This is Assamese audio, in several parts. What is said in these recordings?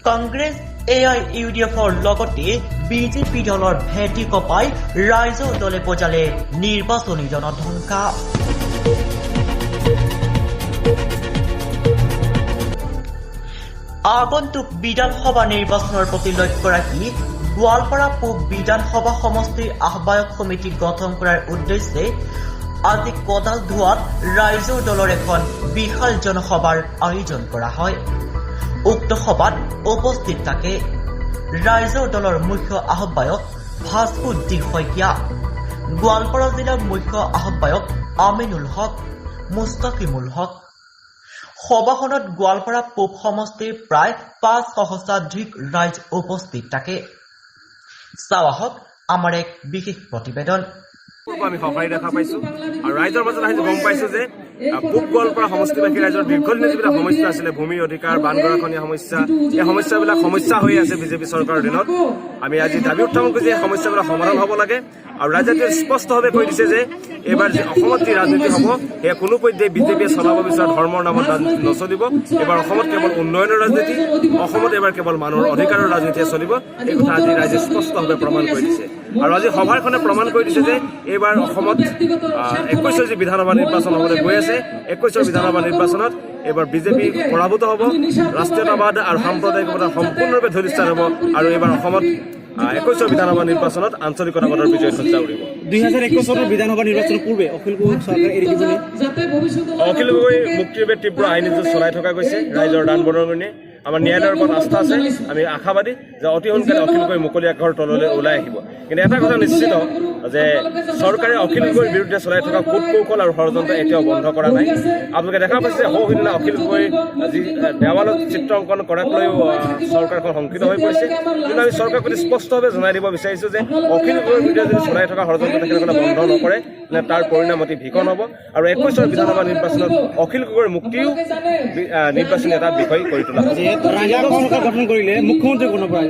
কংগ্ৰেছ AIUDFৰ লগতে বিজেপি দলৰ ভেটি কপাই ৰাইজৰ দলে বজালে নিৰ্বাচনী জনধনকা। আগন্তুক বিধানসভা নিৰ্বাচনৰ প্ৰতি লক্ষ্য ৰাখি গোৱালপাৰা পূব বিধানসভা সমষ্টিৰ আহ্বায়ক সমিতি গঠন কৰাৰ উদ্দেশ্যে আজি কদালধুৱাত ৰাইজৰ দলৰ এখন বিশাল জনসভাৰ আয়োজন কৰা হয়। উক্ত সভাত উপস্থিত থাকে ৰাইজৰ দলৰ মুখ্য আহ্বায়ক ভাস্কুদ্দিন শইকীয়া, গোৱালপাৰা জিলাৰ মুখ্য আহ্বায়ক আমিনুল হক, মুস্তাকিমুল হক। সভাখনত গোৱালপাৰা পূব সমষ্টিৰ প্ৰায় 500 শতাধিক ৰাইজ উপস্থিত থাকে। চাওঁ আহক আমাৰ এক বিশেষ প্ৰতিবেদন। আমি সভাই দেখা পাইছো আৰু ৰাইজৰ মাজত আহি গম পাইছো যে পূব গোৱালপাৰা সমষ্টিবাসী ৰাইজৰ দীৰ্ঘদিনীয়া যিবিলাক সমস্যা আছিলে, ভূমিৰ অধিকাৰ, বানগৰাখনীয়া সমস্যা, এই সমস্যাবিলাক সমস্যা হৈ আছে বিজেপি চৰকাৰৰ দিনত। আমি আজি দাবী উত্থাপন কৰিছো যে এই সমস্যাবিলাক সমাধান হ'ব লাগে আৰু ৰাইজে স্পষ্টভাৱে কৈ দিছে যে এইবাৰ যে অসমত যি ৰাজনীতি হ'ব সেয়া কোনো পৰ্যায়ে বিজেপিয়ে চলাব বিচৰা ধৰ্মৰ নামত নচলিব। এইবাৰ অসমত কেৱল উন্নয়নৰ ৰাজনীতি, অসমত এইবাৰ কেৱল মানুহৰ অধিকাৰৰ ৰাজনীতিয়ে চলিব। এই কথা আজি ৰাইজে স্পষ্টভাৱে প্ৰমাণ কৰি দিছে আৰু আজি সভাখনে প্ৰমাণ কৰি দিছে যে এইবাৰ অসমত 21ৰ যি বিধানসভা নিৰ্বাচন হ'বলৈ গৈ আছে, 21ৰ বিধানসভা নিৰ্বাচনত এইবাৰ বিজেপি পৰাভূত হ'ব, ৰাষ্ট্ৰীয়তাবাদ আৰু সাম্প্ৰদায়িকতা সম্পূৰ্ণৰূপে ধূলিসাৎ হ'ব আৰু এইবাৰ অসমত 21ৰ বিধানসভা নিৰ্বাচনত আঞ্চলিকতাবাদৰ বিজয় সজ্জা উৰিব। 2021 চনৰ বিধানসভা নিৰ্বাচনৰ পূৰ্বে অখিল গগৈক চৰকাৰে এৰি দিবলৈ অখিল গগৈ মুক্তিৰ বাবে তীব্ৰ আইন যুঁজ চলাই থকা গৈছে ৰাইজৰ দান বৰঙণিয়ে। আমাৰ ন্যায়ালয়ৰ ওপৰত আস্থা আছে, আমি আশাবাদী যে অতি সোনকালে অখিল গগৈ মুকলি আকাশৰ তললৈ ওলাই আহিব। কিন্তু এটা কথা নিশ্চিত যে চৰকাৰে অখিল গগৈৰ বিৰুদ্ধে চলাই থকা কূট কৌশল আৰু ষড়যন্ত্ৰ এতিয়াও বন্ধ কৰা নাই। আপোনালোকে দেখা পাইছে যে সৌসিদিনা অখিল গগৈ যি দেৱালত চিত্ৰ অংকন কৰাক লৈও চৰকাৰখন শংকিত হৈ পৰিছে। কিন্তু আমি চৰকাৰক প্ৰতি স্পষ্টভাৱে জনাই দিব বিচাৰিছো যে অখিল গগৈৰ বিৰুদ্ধে যদি চলাই থকা ষড়যন্ত্ৰ তেখেতসকলে বন্ধ নকৰে তেন্তে তাৰ পৰিণাম অতি ভীষণ হ'ব আৰু 21ৰ বিধানসভা নিৰ্বাচনত অখিল গগৈৰ মুক্তিও নিৰ্বাচনী এটা বিষয় কৰি তোলা হ'ব। গঠন কৰিলে মুখ্যমন্ত্ৰী কোনৰ পৰা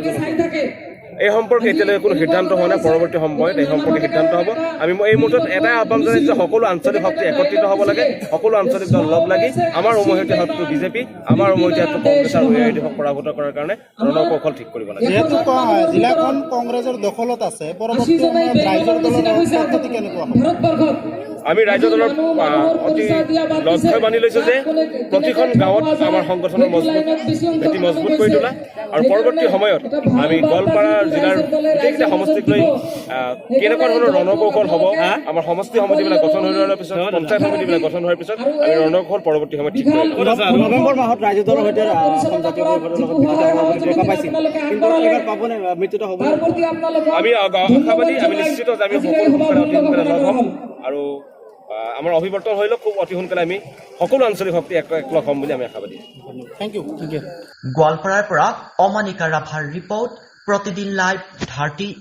এই সম্পৰ্কে এতিয়ালৈকে কোনো সিদ্ধান্ত হোৱা নাই। পৰৱৰ্তী সময়ত এই সম্পৰ্কে সিদ্ধান্ত হ'ব। আমি এই মুহূৰ্তত এটাই আহ্বান জনাইছো যে সকলো আঞ্চলিক শক্তি একত্ৰিত হ'ব লাগে, সকলো আঞ্চলিক দল লগ লাগি আমাৰ উমৈহতীয়া শক্তি বিজেপি, আমাৰ উমৈহতীয়া কংগ্ৰেছ আৰু AIUDFক পৰাভূত কৰাৰ কাৰণে ৰণকৌশল ঠিক কৰিব লাগে। যিহেতু জিলাখন কংগ্ৰেছৰ দখলত আছে, পৰৱৰ্তী সময়ত ৰাইজৰ দলৰ পদ্ধতি কেনেকুৱা হ'ব? আমি ৰাজ্য দলৰ অতি লক্ষ্য মানি লৈছো যে প্ৰতিখন গাঁৱত আমাৰ সংগঠনৰ ভেটি মজবুত কৰি তোলা আৰু পৰৱৰ্তী সময়ত আমি গোৱালপাৰা জিলাৰ গোটেইকেইটা সমষ্টিক লৈ কেনেকুৱা ধৰণৰ ৰণকৌশল হ'ব, আমাৰ সমষ্টি সমিতিবিলাক গঠন হৈ যোৱাৰ পিছত, পঞ্চায়ত সমিতিবিলাক গঠন হোৱাৰ পিছত আমি ৰণকৌশল পৰৱৰ্তী সময়ত ঠিক কৰিম। নৱেম্বৰ মাহত ৰাজ্য দলৰ সৈতে জাতীয় পৰিষদৰ লগত দেখা পাইছিল, কিন্তু এইবাৰ পাবনে মৃত্যুত হ'ব? আমি আশাবাদী, আমি নিশ্চিত যে আমি সকলো সোনকালে অতি সোনকালে লগ হ'ম আৰু আমাৰ অভিৱৰ্তন হৈ লওক। খুব অতি সোনকালে আমি সকলো আঞ্চলিক শক্তি একলগ হ'ম বুলি আমি আশাবাদী। Thank you. গোৱালপাৰাৰ পৰা অমানিকা ৰাভাৰ ৰিপৰ্ট, প্ৰতিদিন লাইভ 30।